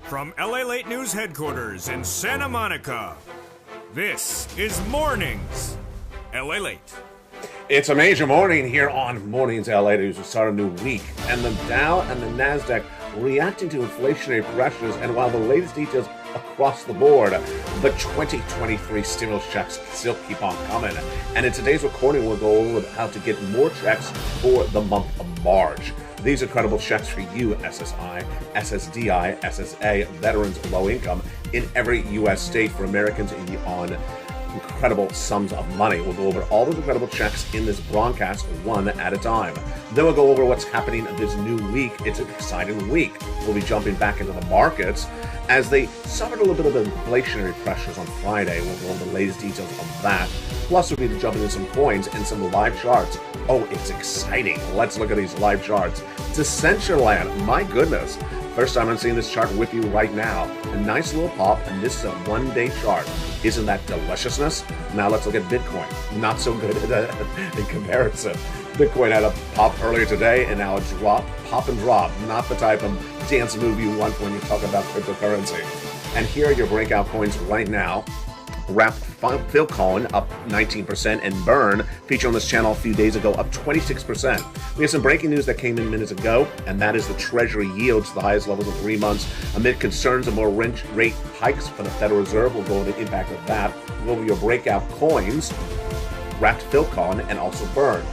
From LALATE News Headquarters in Santa Monica, this is Mornings LALATE. It's a major morning here on Mornings LALATE as we start a new week, and the Dow and the NASDAQ reacting to inflationary pressures, and while the latest details across the board, the 2023 stimulus checks still keep on coming. And in today's recording, we'll go over how to get more checks for the month of March. These incredible checks for you, SSI, SSDI, SSA, veterans, low income, in every U.S. state for Americans on incredible sums of money. We'll go over all those incredible checks in this broadcast one at a time. Then we'll go over what's happening this new week. It's an exciting week. We'll be jumping back into the markets as they suffered a little bit of inflationary pressures on Friday. We'll go over the latest details of that. Plus, we'll be jumping into some coins and some live charts. Oh, it's exciting. Let's look at these live charts. Decentraland, my goodness. First time I'm seeing this chart with you right now. A nice little pop, and this is a one-day chart. Isn't that deliciousness? Now let's look at Bitcoin. Not so good in comparison. Bitcoin had a pop earlier today, and now a drop, pop and drop. Not the type of dance move you want when you talk about cryptocurrency. And here are your breakout coins right now. Wrap Phil Cohen up 19%, and Burn, featured on this channel a few days ago, up 26%. We have some breaking news that came in minutes ago, and that is the Treasury yields to the highest levels in 3 months amid concerns of more rate hikes from the Federal Reserve. We'll go over the impact of that. We'll go over your breakout coins, Wrapped Phil Cohen, and also Burn.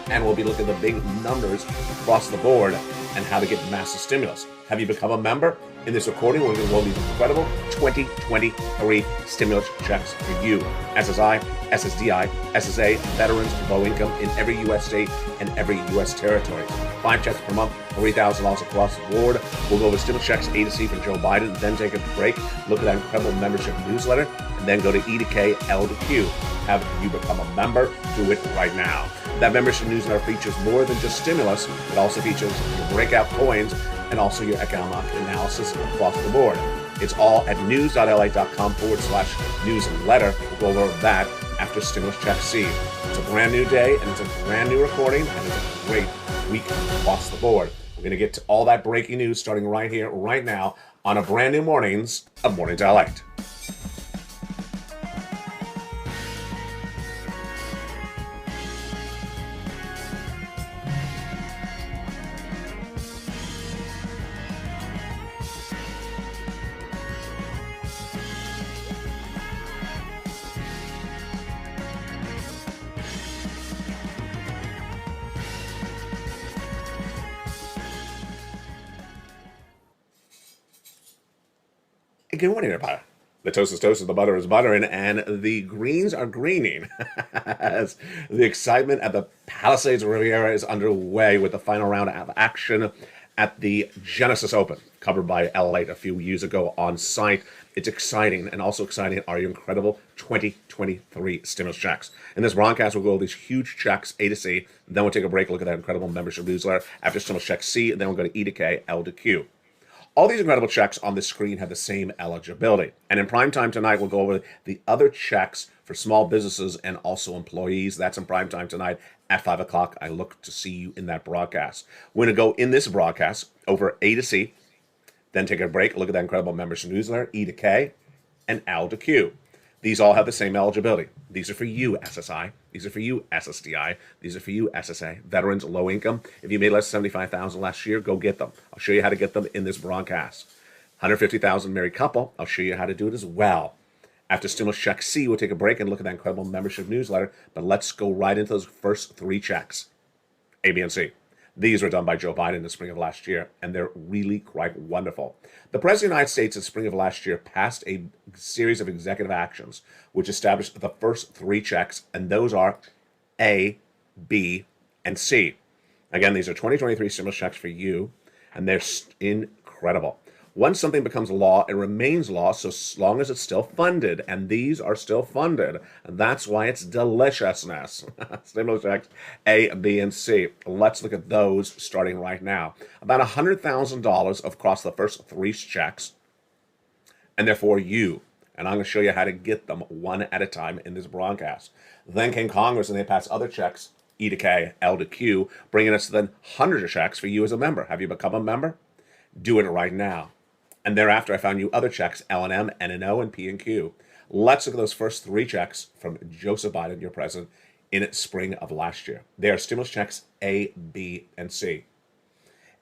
And we'll be looking at the big numbers across the board and how to get massive stimulus. Have you become a member? In this recording, we're going to go over these incredible 2023 stimulus checks for you. SSI, SSDI, SSA, veterans, low income in every U.S. state and every U.S. territory. 5 checks per month, $3,000 across the board. We'll go over stimulus checks A to C for Joe Biden, then take a break, look at that incredible membership newsletter, and then go to E to K, L to Q. Have you become a member? Do it right now. That membership newsletter features more than just stimulus. It also features your breakout coins and also your economic analysis across the board. It's all at news.la.com/newsletter. We'll go over that after Stimulus Check C. It's a brand new day, and it's a brand new recording, and it's a great week across the board. We're going to get to all that breaking news starting right here, right now, on a brand new Mornings of Mornings LALATE. Good morning, everybody. The toast is toasted, the butter is buttering, and the greens are greening as the excitement at the Palisades Riviera is underway with the final round of action at the Genesis Open, covered by LALATE a few years ago on site. It's exciting, and also exciting are your incredible 2023 stimulus checks. In this broadcast, we'll go over these huge checks, A to C, then we'll take a break, look at that incredible membership newsletter. After stimulus check C, then we'll go to E to K, L to Q. All these incredible checks on the screen have the same eligibility. And in prime time tonight, we'll go over the other checks for small businesses and also employees. That's in prime time tonight at 5 o'clock. I look to see you in that broadcast. We're going to go in this broadcast over A to C, then take a break, look at that incredible membership newsletter, E to K, and L to Q. These all have the same eligibility. These are for you, SSI. These are for you, SSDI. These are for you, SSA. Veterans, low income. If you made less than $75,000 last year, go get them. I'll show you how to get them in this broadcast. $150,000 married couple. I'll show you how to do it as well. After Stimulus Check C, we'll take a break and look at that incredible membership newsletter. But let's go right into those first 3 checks, A, B, and C. These were done by Joe Biden in the spring of last year, and they're really quite wonderful. The President of the United States in the spring of last year passed a series of executive actions which established the first 3 checks, and those are A, B, and C. Again, these are 2023 stimulus checks for you, and they're incredible. Once something becomes law, it remains law so long as it's still funded, and these are still funded. And that's why it's deliciousness. Stimulus checks A, B, and C. Let's look at those starting right now. About $100,000 across the first 3 checks, and they're for you. And I'm going to show you how to get them one at a time in this broadcast. Then came Congress, and they passed other checks, E to K, L to Q, bringing us to then hundreds of checks for you as a member. Have you become a member? Do it right now. And thereafter, I found you other checks, L&M, N&O, and P&Q. Let's look at those first three checks from Joseph Biden, your president, in spring of last year. They are stimulus checks A, B, and C.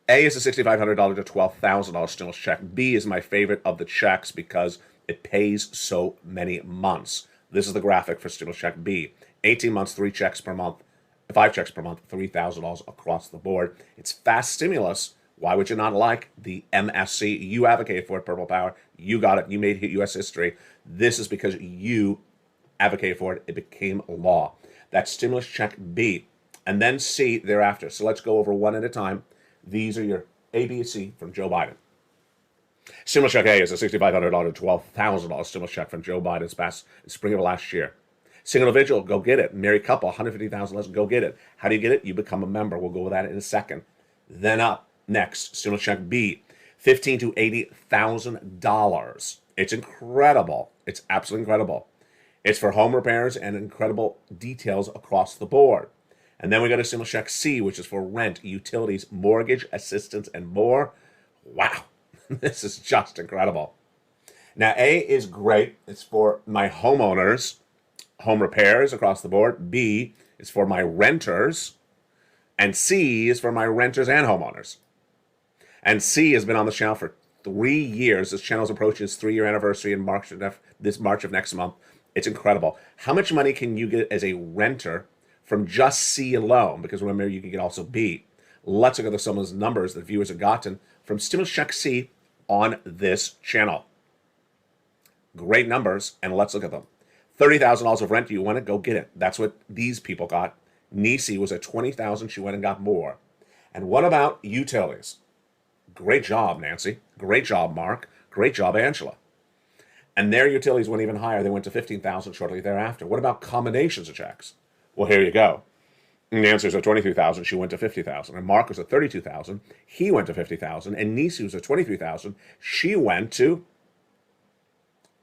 A is a $6,500 to $12,000 stimulus check. B is my favorite of the checks because it pays so many months. This is the graphic for stimulus check B. 18 months, 3 checks per month, 5 checks per month, $3,000 across the board. It's fast stimulus. Why would you not like the MSC? You advocated for it, Purple Power. You got it. You made U.S. history. This is because you advocated for it. It became law. That's stimulus check B. And then C thereafter. So let's go over one at a time. These are your A, B, and C from Joe Biden. Stimulus check A is a $6,500 to $12,000 stimulus check from Joe Biden's past spring of last year. Single individual, go get it. Married couple, $150,000 less, go get it. How do you get it? You become a member. We'll go with that in a second. Then up next, stimulus check B, $15,000 to $80,000. It's incredible. It's absolutely incredible. It's for home repairs and incredible details across the board. And then we go to stimulus check C, which is for rent, utilities, mortgage assistance, and more. Wow, this is just incredible. Now, A is great. It's for my homeowners, home repairs across the board. B is for my renters. And C is for my renters and homeowners. And C has been on the channel for 3 years. This channel's approaching its 3-year anniversary in March of next month. It's incredible. How much money can you get as a renter from just C alone? Because remember, you can get also B. Let's look at some of those numbers that viewers have gotten from stimulus check C on this channel. Great numbers, and let's look at them. $30,000 of rent, you want it, go get it. That's what these people got. Nisi was at $20,000, she went and got more. And what about utilities? Great job, Nancy. Great job, Mark. Great job, Angela. And their utilities went even higher. They went to $15,000 shortly thereafter. What about combinations of checks? Well, here you go. Nancy's at $23,000. She went to $50,000. And Mark was at $32,000. He went to $50,000. And Nisi was at $23,000. She went to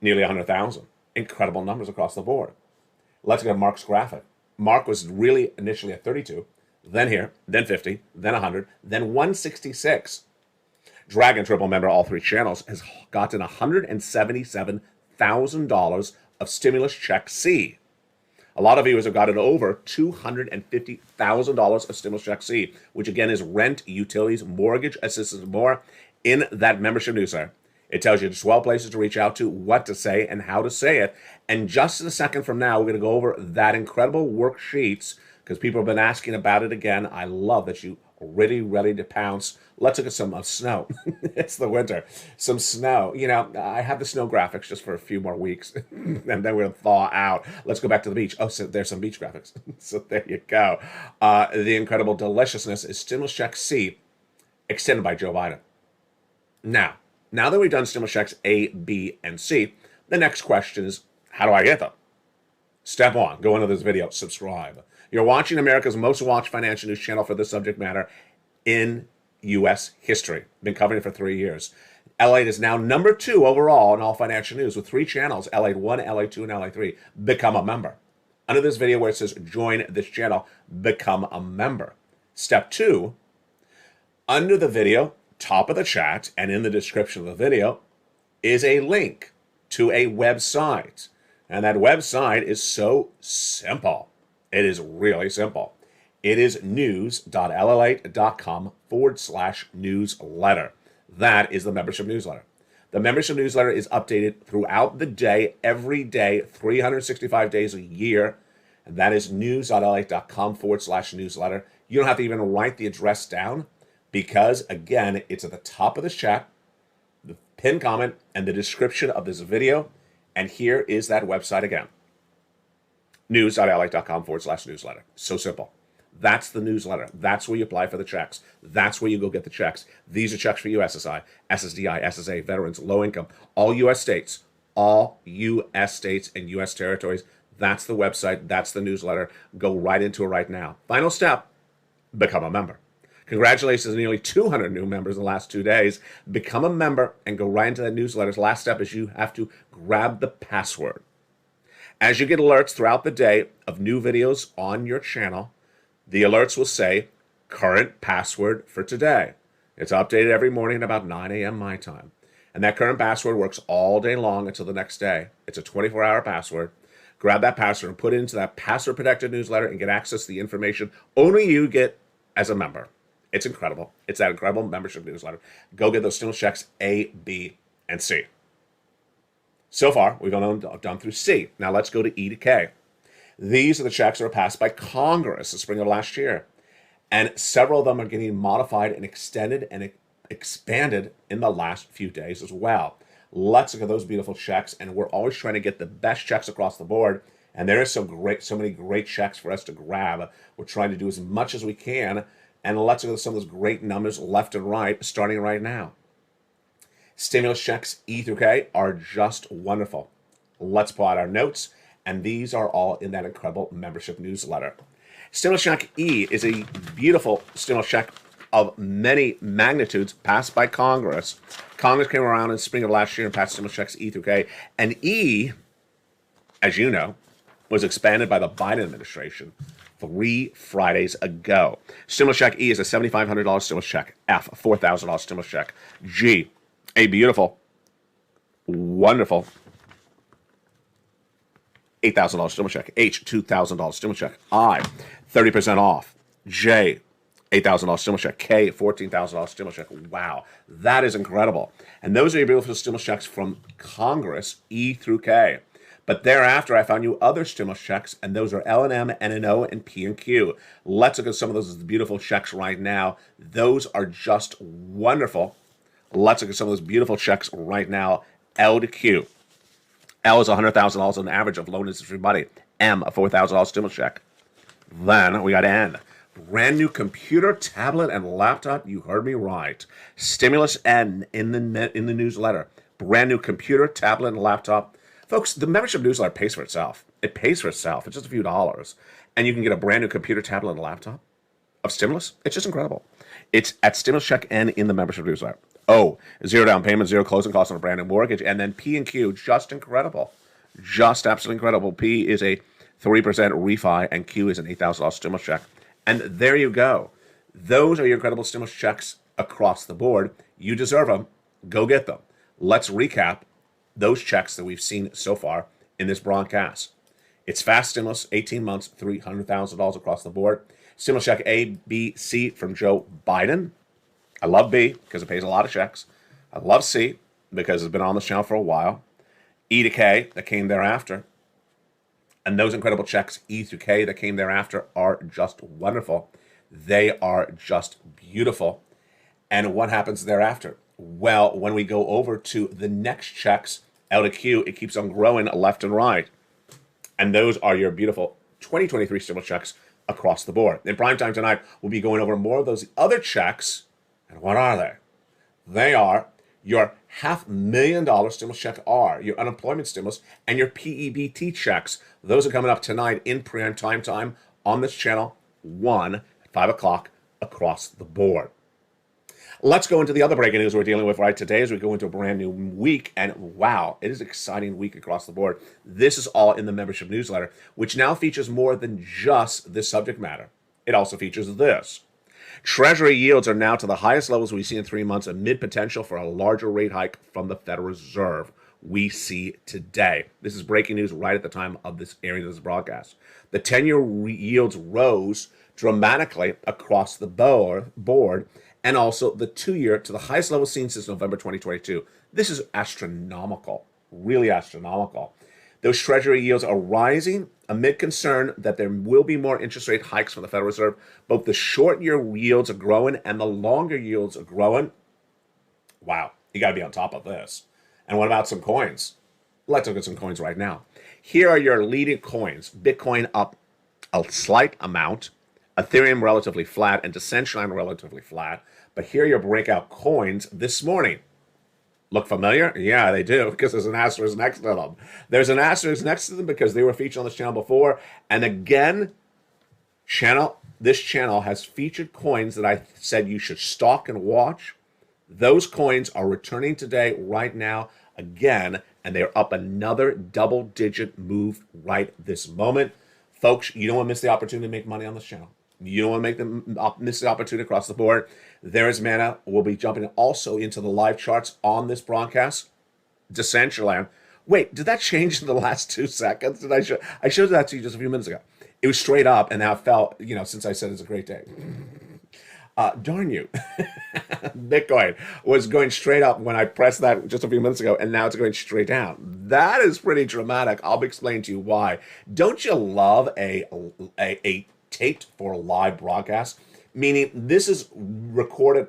nearly $100,000. Incredible numbers across the board. Let's get Mark's graphic. Mark was really initially at 32, then here, then 50, then 100, then 166. Dragon Triple member, all 3 channels, has gotten $177,000 of stimulus check C. A lot of viewers have gotten over $250,000 of stimulus check C, which again is rent, utilities, mortgage assistance, and more in that membership newsletter. It tells you 12 places to reach out to, what to say, and how to say it. And just in a second from now, we're going to go over that incredible worksheets because people have been asking about it again. I love that you are ready to pounce. Let's look at some snow. It's the winter. Some snow. You know, I have the snow graphics just for a few more weeks, and then we're going to thaw out. Let's go back to the beach. Oh, so there's some beach graphics. So there you go. The incredible deliciousness is stimulus check C, extended by Joe Biden. Now that we've done stimulus checks A, B, and C, the next question is, how do I get them? Step 1, go into this video, subscribe. You're watching America's most watched financial news channel for this subject matter in U.S. history. Been covering it for 3 years. LATE is now number 2 overall in all financial news with 3 channels, LATE 1, LATE 2, and LATE 3. Become a member. Under this video where it says join this channel, become a member. Step 2, under the video, top of the chat and in the description of the video is a link to a website. And that website is so simple. It is really simple. It is news.lalate.com/newsletter. That is the membership newsletter. The membership newsletter is updated throughout the day, every day, 365 days a year. And that is news.lalate.com/newsletter. You don't have to even write the address down, because, again, it's at the top of this chat, the pinned comment, and the description of this video. And here is that website again. news.lalate.com/newsletter. So simple. That's the newsletter. That's where you apply for the checks. That's where you go get the checks. These are checks for you, SSI, SSDI, SSA, veterans, low income, all U.S. states, and U.S. territories. That's the website. That's the newsletter. Go right into it right now. Final step, become a member. Congratulations to nearly 200 new members in the last 2 days. Become a member and go right into that newsletter. Last step is you have to grab the password. As you get alerts throughout the day of new videos on your channel, the alerts will say, current password for today. It's updated every morning at about 9 a.m. my time. And that current password works all day long until the next day. It's a 24-hour password. Grab that password and put it into that password-protected newsletter and get access to the information only you get as a member. It's incredible. It's that incredible membership newsletter. Go get those stimulus checks A, B, and C. So far, we've done through C. Now let's go to E to K. These are the checks that were passed by Congress in the spring of last year. And several of them are getting modified and extended and expanded in the last few days as well. Let's look at those beautiful checks. And we're always trying to get the best checks across the board. And there is so many great checks for us to grab. We're trying to do as much as we can. And let's look at some of those great numbers left and right, starting right now. Stimulus checks E through K are just wonderful. Let's pull out our notes, and these are all in that incredible membership newsletter. Stimulus check E is a beautiful stimulus check of many magnitudes passed by Congress. Congress came around in the spring of last year and passed stimulus checks E through K. And E, as you know, was expanded by the Biden administration 3 Fridays ago. Stimulus check E is a $7,500 stimulus check. F, $4,000 stimulus check. G, a beautiful, wonderful $8,000 stimulus check. H, $2,000 stimulus check. I, 30% off. J, $8,000 stimulus check. K, $14,000 stimulus check. Wow, that is incredible. And those are your beautiful stimulus checks from Congress, E through K. But thereafter, I found you other stimulus checks, and those are L&M, N&O, and P and Q. Let's look at some of those beautiful checks right now. Those are just wonderful. Let's look at some of those beautiful checks right now. L to Q. L is $100,000 on average of loan interest-free money. M, a $4,000 stimulus check. Then we got N. Brand new computer, tablet, and laptop. You heard me right. Stimulus N in the newsletter. Brand new computer, tablet, and laptop. Folks, the membership newsletter pays for itself. It pays for itself. It's just a few dollars. And you can get a brand new computer, tablet, and laptop of stimulus. It's just incredible. It's at Stimulus Check N in the membership newsletter. O, 0 down payment, 0 closing costs on a brand new mortgage. And then P and Q, just incredible. Just absolutely incredible. P is a 3% refi, and Q is an $8,000 stimulus check. And there you go. Those are your incredible stimulus checks across the board. You deserve them. Go get them. Let's recap those checks that we've seen so far in this broadcast. It's fast stimulus, 18 months, $300,000 across the board. Stimulus check A, B, C from Joe Biden. I love B because it pays a lot of checks. I love C because it's been on this channel for a while. E to K that came thereafter. And those incredible checks, E through K that came thereafter, are just wonderful. They are just beautiful. And what happens thereafter? Well, when we go over to the next checks, L to Q, it keeps on growing left and right. And those are your beautiful 2023 stimulus checks across the board. In prime time tonight, we'll be going over more of those other checks. And what are they? They are your $500,000 stimulus check R, your unemployment stimulus, and your PEBT checks. Those are coming up tonight in prime time on this channel, 5 o'clock across the board. Let's go into the other breaking news we're dealing with right today as we go into a brand new week. And wow, it is an exciting week across the board. This is all in the membership newsletter, which now features more than just this subject matter. It also features this. Treasury yields are now to the highest levels we've seen in 3 months amid potential for a larger rate hike from the Federal Reserve we see today. This is breaking news right at the time of this airing of this broadcast. The 10-year yields rose dramatically across the board, and also the 2-year to the highest level seen since November 2022. This is astronomical, really astronomical. Those Treasury yields are rising amid concern that there will be more interest rate hikes from the Federal Reserve. Both the short year yields are growing and the longer yields are growing. Wow, you got to be on top of this. And what about some coins? Let's look at some coins right now. Here are your leading coins. Bitcoin up a slight amount, Ethereum relatively flat, and Decentraland relatively flat. But here are your breakout coins this morning. Look familiar? Yeah, they do, because there's an asterisk next to them. There's an asterisk next to them because they were featured on this channel before. And again, this channel has featured coins that I said you should stalk and watch. Those coins are returning today, right now, again, and they're up another double-digit move right this moment. Folks, you don't want to miss the opportunity to make money on this channel. You don't want to miss the opportunity across the board. There is mana. We'll be jumping also into the live charts on this broadcast. Decentraland. Wait, did that change in the last 2 seconds? Did I showed that to you just a few minutes ago. It was straight up, and now it fell, since I said it's a great day. Darn you. Bitcoin was going straight up when I pressed that just a few minutes ago, and now it's going straight down. That is pretty dramatic. I'll explain to you why. Don't you love a taped for a live broadcast? Meaning this is recorded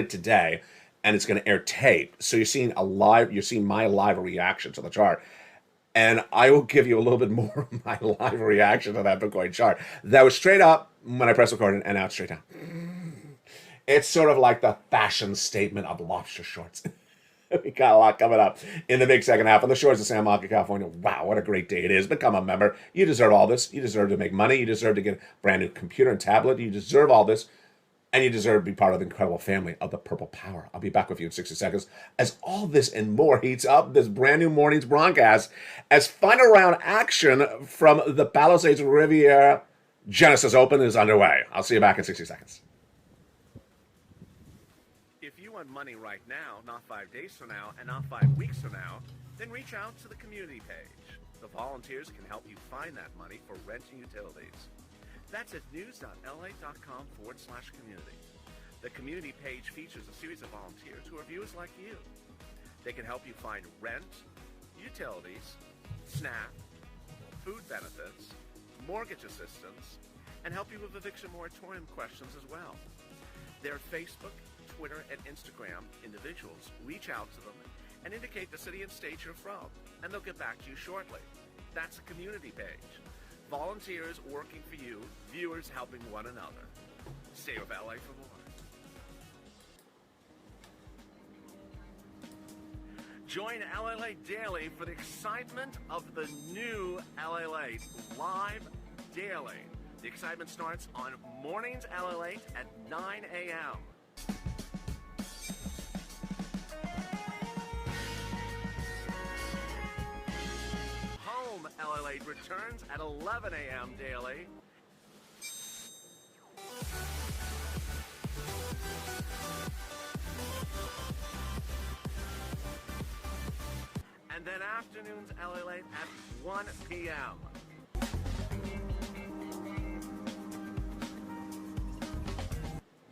today, and it's going to air tape. So you're seeing my live reaction to the chart. And I will give you a little bit more of my live reaction to that Bitcoin chart. That was straight up when I pressed record, and now it's straight down. It's sort of like the fashion statement of lobster shorts. We got a lot coming up in the big second half on the shores of Santa Monica, California. Wow, what a great day it is. Become a member. You deserve all this. You deserve to make money. You deserve to get a brand new computer and tablet. You deserve all this. And you deserve to be part of the incredible family of the Purple Power. I'll be back with you in 60 seconds as all this and more heats up this brand new morning's broadcast as final round action from the Palisades Riviera Genesis Open is underway. I'll see you back in 60 seconds. If you want money right now, not 5 days from now, and not 5 weeks from now, then reach out to the community page. The volunteers can help you find that money for rent and utilities. That's at news.la.com/community. The community page features a series of volunteers who are viewers like you. They can help you find rent, utilities, SNAP, food benefits, mortgage assistance, and help you with eviction moratorium questions as well. Their Facebook, Twitter, and Instagram individuals reach out to them and indicate the city and state you're from, and they'll get back to you shortly. That's a community page. Volunteers working for you, viewers helping one another. Stay with LA for more. Join LALATE Daily for the excitement of the new LALATE live daily. The excitement starts on mornings LALATE at 9 a.m. LALATE returns at 11 a.m. daily. And then afternoons LALATE at 1 p.m.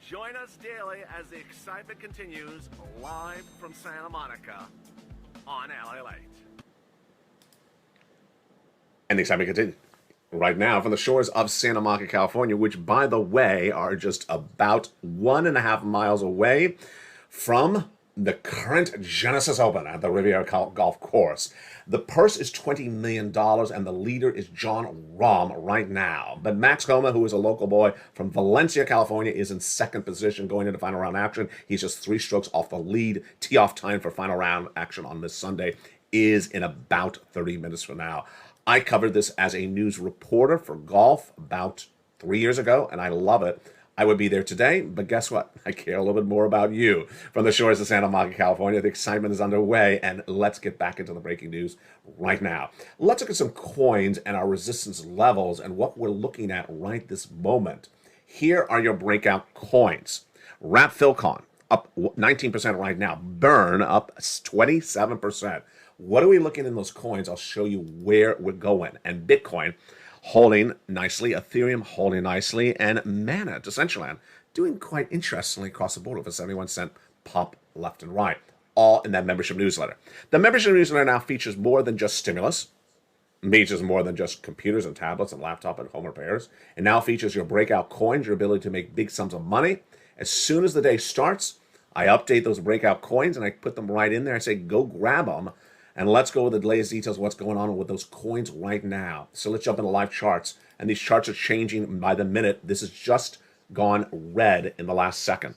Join us daily as the excitement continues live from Santa Monica on LALATE. And the excitement continues right now from the shores of Santa Monica, California, which, by the way, are just about 1.5 miles away from the current Genesis Open at the Riviera Golf Course. The purse is $20 million, and the leader is John Rahm right now. But Max Homa, who is a local boy from Valencia, California, is in second position going into final round action. He's just 3 strokes off the lead. Tee-off time for final round action on this Sunday is in about 30 minutes from now. I covered this as a news reporter for golf about 3 years ago, and I love it. I would be there today, but guess what? I care a little bit more about you. From the shores of Santa Monica, California, the excitement is underway, and let's get back into the breaking news right now. Let's look at some coins and our resistance levels and what we're looking at right this moment. Here are your breakout coins. Wrap Philcon, up 19% right now. Burn, up 27%. What are we looking in those coins? I'll show you where we're going. And Bitcoin holding nicely, Ethereum holding nicely, and Mana, Decentraland, doing quite interestingly across the board with a 71-cent pop left and right, all in that membership newsletter. The membership newsletter now features more than just stimulus, features more than just computers and tablets and laptop and home repairs. It now features your breakout coins, your ability to make big sums of money. As soon as the day starts, I update those breakout coins and I put them right in there. I say, go grab them. And let's go with the latest details of what's going on with those coins right now. So let's jump into live charts. And these charts are changing by the minute. This has just gone red in the last second.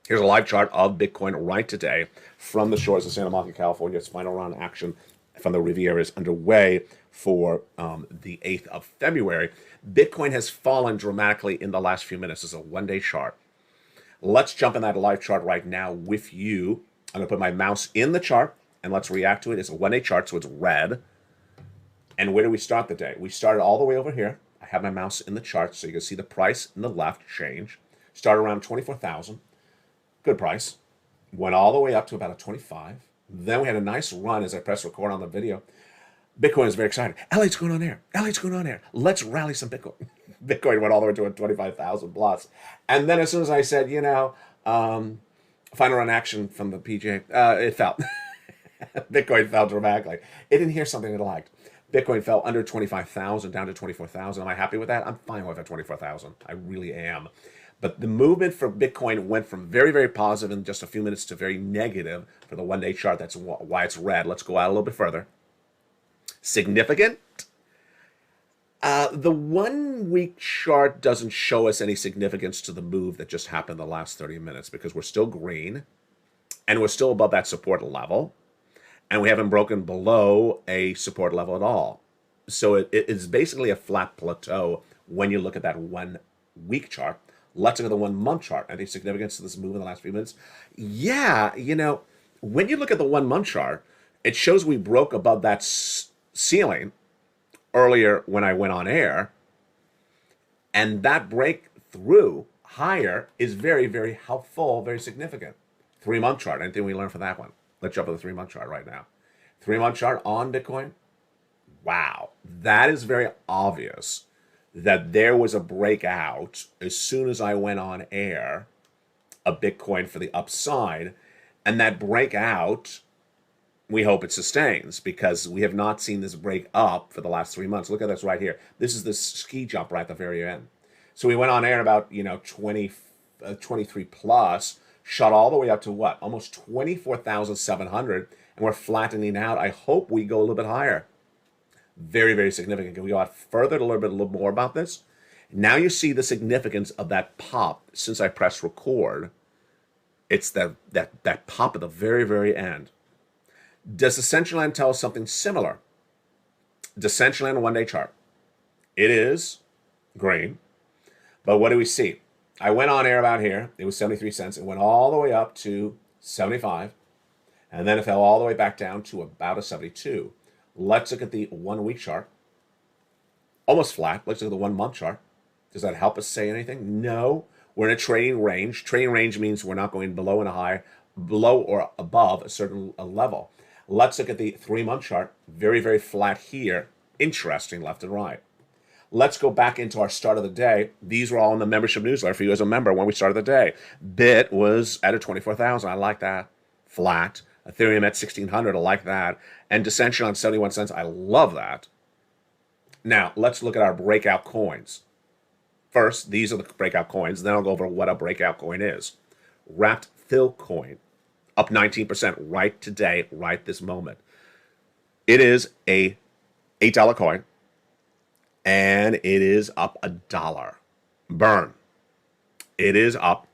Here's a live chart of Bitcoin right today from the shores of Santa Monica, California. Its final round action from the Riviera is underway for the 8th of February. Bitcoin has fallen dramatically in the last few minutes. It's a one-day chart. Let's jump in that live chart right now with you. I'm going to put my mouse in the chart. And let's react to it. It's a one-day chart, so it's red. And where do we start the day? We started all the way over here. I have my mouse in the chart, so you can see the price in the left change. Started around 24,000. Good price. Went all the way up to about a 25. Then we had a nice run as I pressed record on the video. Bitcoin is very excited. LA's going on air. LA's going on air. Let's rally some Bitcoin. Bitcoin went all the way to a 25,000 plus. And then as soon as I said, final run action from the PJ, it fell. Bitcoin fell dramatically. It didn't hear something it liked. Bitcoin fell under 25,000 down to 24,000. Am I happy with that? I'm fine with that 24,000. I really am. But the movement for Bitcoin went from very, very positive in just a few minutes to very negative for the one-day chart. That's why it's red. Let's go out a little bit further. Significant? The 1 week chart doesn't show us any significance to the move that just happened in the last 30 minutes because we're still green and we're still above that support level. And we haven't broken below a support level at all. So it's basically a flat plateau when you look at that 1 week chart. Let's look at the 1 month chart. Any significance to this move in the last few minutes? Yeah, when you look at the 1 month chart, it shows we broke above that ceiling earlier when I went on air. And that breakthrough higher is very, very helpful, very significant. 3 month chart. Anything we learned from that one? Let's jump to the 3 month chart right now. 3 month chart on Bitcoin. Wow. That is very obvious that there was a breakout as soon as I went on air of Bitcoin for the upside. And that breakout, we hope it sustains because we have not seen this break up for the last 3 months. Look at this right here. This is the ski jump right at the very end. So we went on air about, 23 plus. Shot all the way up to what? Almost 24,700, and we're flattening out. I hope we go a little bit higher. Very, very significant. Can we go out further to learn a little more about this? Now you see the significance of that pop since I pressed record. It's that pop at the very, very end. Does Decentraland tell us something similar? Decentraland 1 day chart. It is green, but what do we see? I went on air about here. It was 73 cents. It went all the way up to 75. And then it fell all the way back down to about a 72. Let's look at the 1 week chart. Almost flat. Let's look at the 1 month chart. Does that help us say anything? No. We're in a trading range. Trading range means we're not going below and high, below or above a certain level. Let's look at the 3 month chart. Very, very flat here. Interesting left and right. Let's go back into our start of the day. These were all in the membership newsletter for you as a member when we started the day. Bit was at a 24,000. I like that. Flat. Ethereum at 1,600. I like that. And Decentraland 71 cents. I love that. Now, let's look at our breakout coins. First, these are the breakout coins. Then I'll go over what a breakout coin is. Wrapped Fill coin. Up 19% right today, right this moment. It is a $8 coin. And it is up $1. Burn. It is up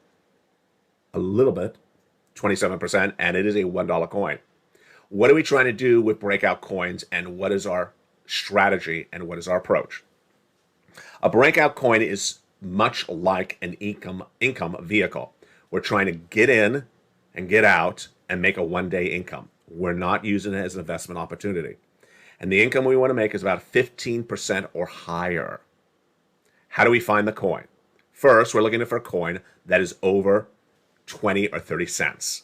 a little bit, 27%, and it is a $1 coin. What are we trying to do with breakout coins, and what is our strategy, and what is our approach? A breakout coin is much like an income vehicle. We're trying to get in and get out and make a one-day income. We're not using it as an investment opportunity. And the income we want to make is about 15% or higher. How do we find the coin? First, we're looking for a coin that is over 20 or 30 cents.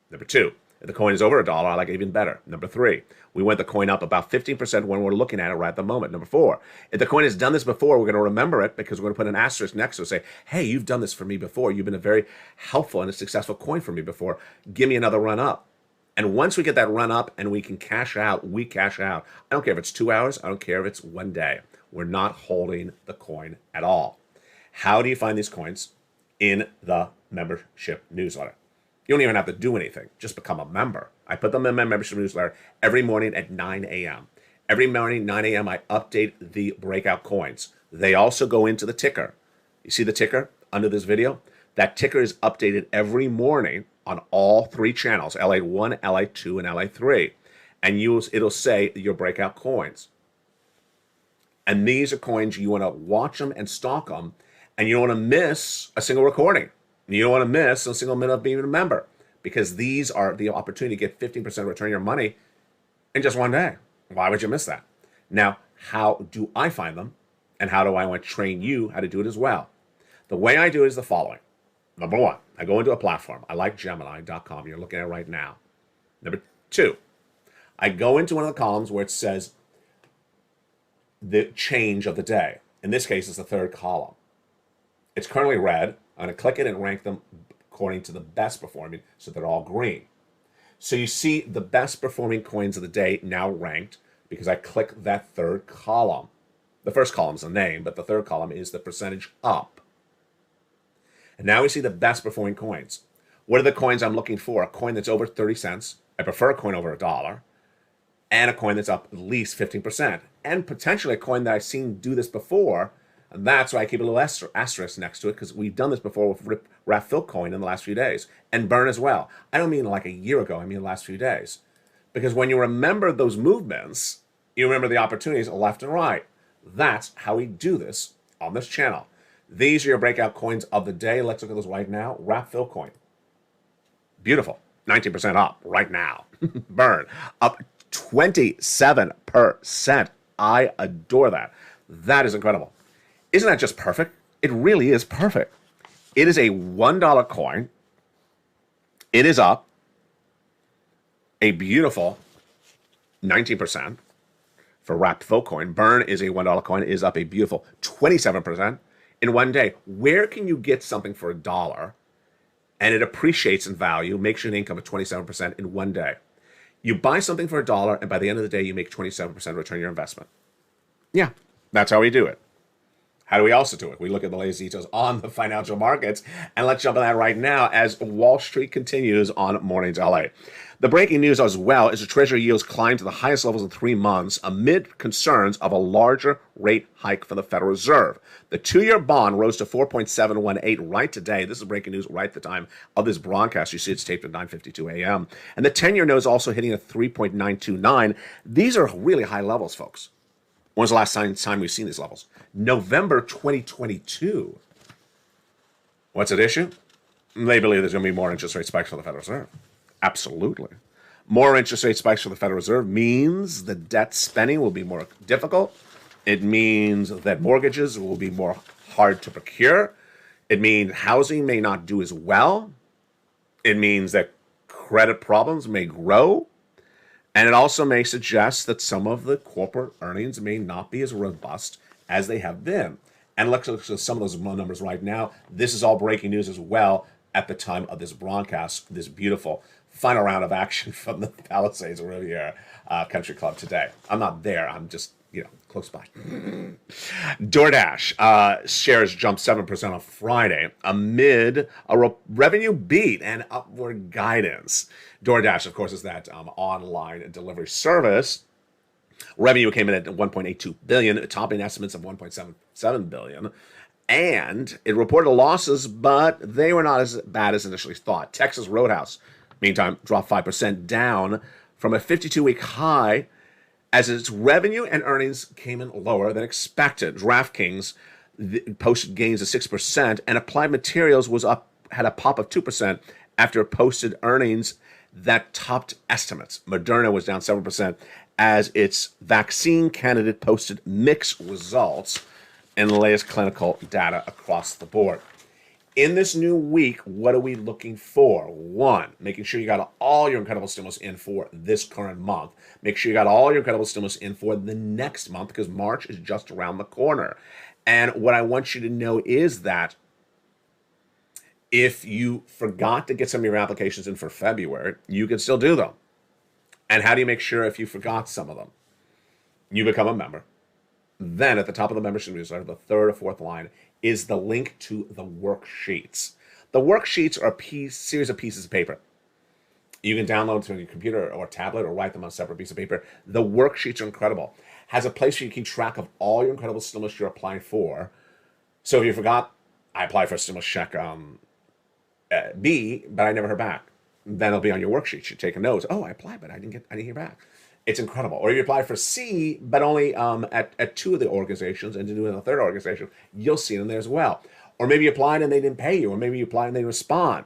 Number two, if the coin is over $1, I like it even better. Number three, we want the coin up about 15% when we're looking at it right at the moment. Number four, if the coin has done this before, we're going to remember it because we're going to put an asterisk next to it and say, hey, you've done this for me before. You've been a very helpful and a successful coin for me before. Give me another run up. And once we get that run up and we can cash out, we cash out. I don't care if it's 2 hours. I don't care if it's 1 day. We're not holding the coin at all. How do you find these coins? In the membership newsletter. You don't even have to do anything. Just become a member. I put them in my membership newsletter every morning at 9 a.m. Every morning, 9 a.m., I update the breakout coins. They also go into the ticker. You see the ticker under this video? That ticker is updated every morning on all three channels, LA1, LA2, and LA3. And it'll say your breakout coins. And these are coins you want to watch them and stalk them. And you don't want to miss a single recording. You don't want to miss a single minute of being a member. Because these are the opportunity to get 15% return on your money in just 1 day. Why would you miss that? Now, how do I find them? And how do I want to train you how to do it as well? The way I do it is the following. Number one, I go into a platform. I like Gemini.com. You're looking at it right now. Number two, I go into one of the columns where it says the change of the day. In this case, it's the third column. It's currently red. I'm going to click it and rank them according to the best performing, so they're all green. So you see the best performing coins of the day now ranked because I click that third column. The first column is the name, but the third column is the percentage up. And now we see the best performing coins. What are the coins I'm looking for? A coin that's over 30 cents. I prefer a coin over $1. And a coin that's up at least 15%. And potentially a coin that I've seen do this before. And that's why I keep a little asterisk next to it, because we've done this before with Wrap Fill coin in the last few days. And Burn as well. I don't mean like a year ago. I mean the last few days. Because when you remember those movements, you remember the opportunities left and right. That's how we do this on this channel. These are your breakout coins of the day. Let's look at those right now. Wrap Fill coin. Beautiful. 19% up right now. Burn. Up 27%. I adore that. That is incredible. Isn't that just perfect? It really is perfect. It is a $1 coin. It is up a beautiful 19% for Wrapped Fill coin. Burn is a $1 coin. It is up a beautiful 27% in one day. Where can you get something for $1 and it appreciates in value, makes you an income of 27% in one day? You buy something for $1 and by the end of the day, you make 27% return on your investment. Yeah, that's how we do it. How do we also do it? We look at the latest details on the financial markets, and let's jump on that right now as Wall Street continues on Mornings LA. The breaking news as well is the Treasury yields climbed to the highest levels in 3 months amid concerns of a larger rate hike from the Federal Reserve. The 2-year bond rose to 4.718 right today. This is breaking news right at the time of this broadcast. You see it's taped at 9:52 a.m. And the 10-year note is also hitting at 3.929. These are really high levels, folks. When's the last time we've seen these levels? November 2022. What's at issue? They believe there's going to be more interest rate spikes for the Federal Reserve. Absolutely. More interest rate spikes for the Federal Reserve means the debt spending will be more difficult. It means that mortgages will be more hard to procure. It means housing may not do as well. It means that credit problems may grow. And it also may suggest that some of the corporate earnings may not be as robust as they have been. And let's look at some of those numbers right now. This is all breaking news as well at the time of this broadcast, this beautiful final round of action from the Palisades Riviera Country Club today. I'm not there. I'm just, close by. DoorDash shares jumped 7% on Friday amid a revenue beat and upward guidance. DoorDash, of course, is that online delivery service. Revenue came in at $1.82 billion, topping estimates of $1.77 billion. And it reported losses, but they were not as bad as initially thought. Texas Roadhouse, meantime, dropped 5% down from a 52-week high as its revenue and earnings came in lower than expected. DraftKings posted gains of 6%, and Applied Materials had a pop of 2% after it posted earnings that topped estimates. Moderna was down 7% as its vaccine candidate posted mixed results in the latest clinical data across the board. In this new week, what are we looking for? One, making sure you got all your incredible stimulus in for this current month. Make sure you got all your incredible stimulus in for the next month because March is just around the corner. And what I want you to know is that if you forgot to get some of your applications in for February, you can still do them. And how do you make sure if you forgot some of them? You become a member. Then at the top of the membership newsletter, the third or fourth line is the link to the worksheets. The worksheets are a series of pieces of paper. You can download to your computer or tablet or write them on a separate piece of paper. The worksheets are incredible. Has a place where you keep track of all your incredible stimulus you're applying for. So if you forgot, I applied for a stimulus check B, but I never heard back. Then it'll be on your worksheet. You take a note. Oh, I applied, but I didn't hear back. It's incredible. Or you apply for C, but only at 2 of the organizations, and to do it in the third organization, you'll see them there as well. Or maybe you applied and they didn't pay you, or maybe you applied and they respond.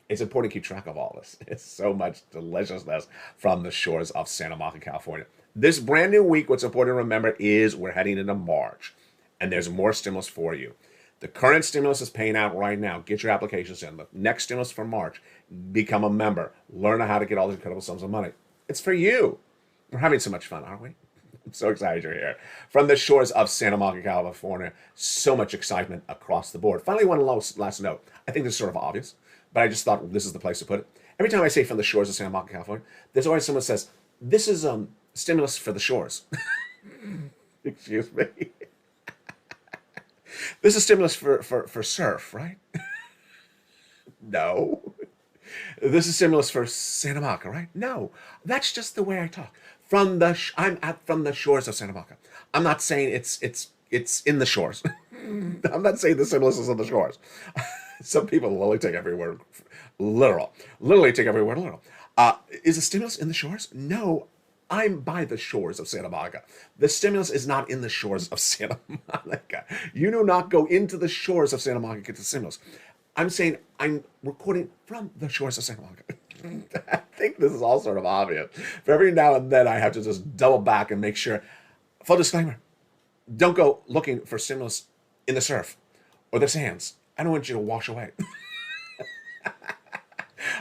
It's important to keep track of all this. It's so much deliciousness from the shores of Santa Monica, California. This brand new week, what's important to remember is we're heading into March, and there's more stimulus for you. The current stimulus is paying out right now. Get your applications in. The next stimulus for March, become a member. Learn how to get all these incredible sums of money. It's for you. We're having so much fun, aren't we? I'm so excited you're here. From the shores of Santa Monica, California, so much excitement across the board. Finally, one last note. I think this is sort of obvious, but I just thought this is the place to put it. Every time I say from the shores of Santa Monica, California, there's always someone who says, this is stimulus for the shores. Excuse me. This is stimulus for surf, right? No. This is stimulus for Santa Monica, right? No. That's just the way I talk. From the shores of Santa Monica. I'm not saying it's in the shores. I'm not saying the stimulus is on the shores. Some people literally take every word literal. Literally take every word literal. Is the stimulus in the shores? No. I'm by the shores of Santa Monica. The stimulus is not in the shores of Santa Monica. You do not go into the shores of Santa Monica to get the stimulus. I'm saying I'm recording from the shores of Santa Monica. I think this is all sort of obvious. For every now and then, I have to just double back and make sure. Full disclaimer, don't go looking for stimulus in the surf or the sands. I don't want you to wash away.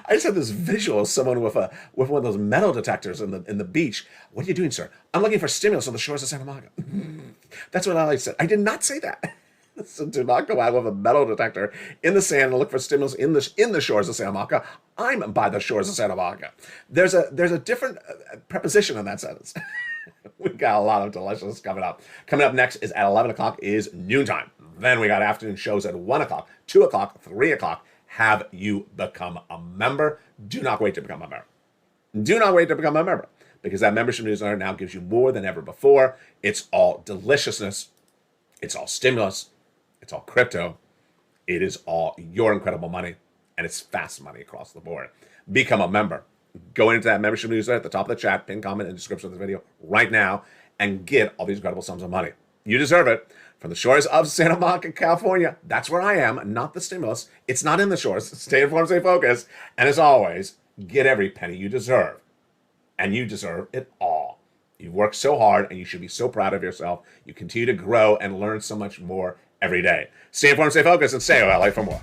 I just had this visual of someone with one of those metal detectors in the beach. What are you doing, sir? I'm looking for stimulus on the shores of Santa Monica. That's what I said. I did not say that. So do not go out with a metal detector in the sand and look for stimulus in the shores of Santa Monica. I'm by the shores of Santa Monica. There's a different preposition in that sentence. We've got a lot of delicious coming up. Coming up next is at 11 o'clock is noontime. Then we got afternoon shows at 1 o'clock, 2 o'clock, 3 o'clock. Have you become a member? Do not wait to become a member. Do not wait to become a member, because that membership newsletter now gives you more than ever before. It's all deliciousness. It's all stimulus. It's all crypto. It is all your incredible money, and it's fast money across the board. Become a member. Go into that membership newsletter at the top of the chat, pin comment in the description of this video right now, and get all these incredible sums of money. You deserve it. From the shores of Santa Monica, California, that's where I am, not the stimulus. It's not in the shores. Stay informed, stay focused. And as always, get every penny you deserve. And you deserve it all. You've worked so hard, and you should be so proud of yourself. You continue to grow and learn so much more every day. Stay informed, stay focused, and stay LA for more.